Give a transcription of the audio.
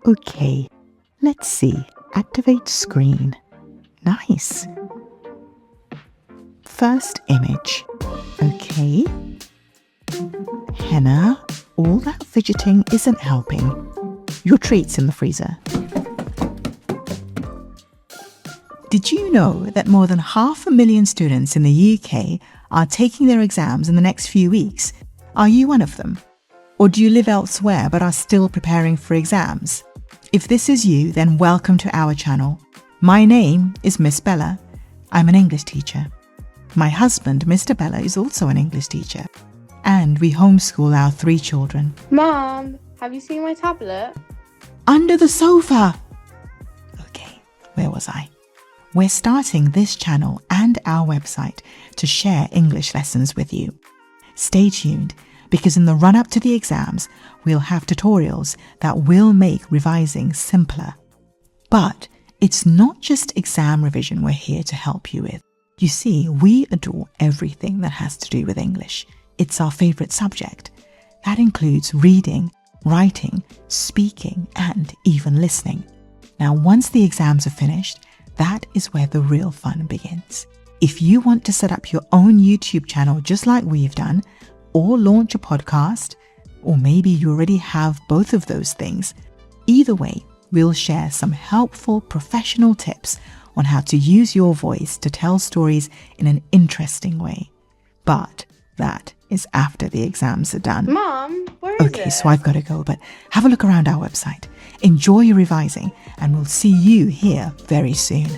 Okay, let's see. Activate screen. Nice. First image. Okay. Henna, all that fidgeting isn't helping. Your treat's in the freezer. Did you know that more than 500,000 students in the UK are taking their exams in the next few weeks? Are you one of them? Or do you live elsewhere but are still preparing for exams? If this is you, then welcome to our channel. My name is Miss Bella. I'm an English teacher. My husband, Mr. Bella, is also an English teacher. And we homeschool our 3 children. Mom, have you seen my tablet? Under the sofa! Okay, where was I? We're starting this channel and our website to share English lessons with you. Stay tuned, because in the run-up to the exams, we'll have tutorials that will make revising simpler. But it's not just exam revision we're here to help you with. You see, we adore everything that has to do with English. It's our favourite subject. That includes reading, writing, speaking, and even listening. Now, once the exams are finished, that is where the real fun begins. If you want to set up your own YouTube channel just like we've done, or launch a podcast, or maybe you already have both of those things, either way, we'll share some helpful professional tips on how to use your voice to tell stories in an interesting way. But that is after the exams are done. Mom, where is it? Okay, so I've got to go, but have a look around our website. Enjoy your revising, and we'll see you here very soon.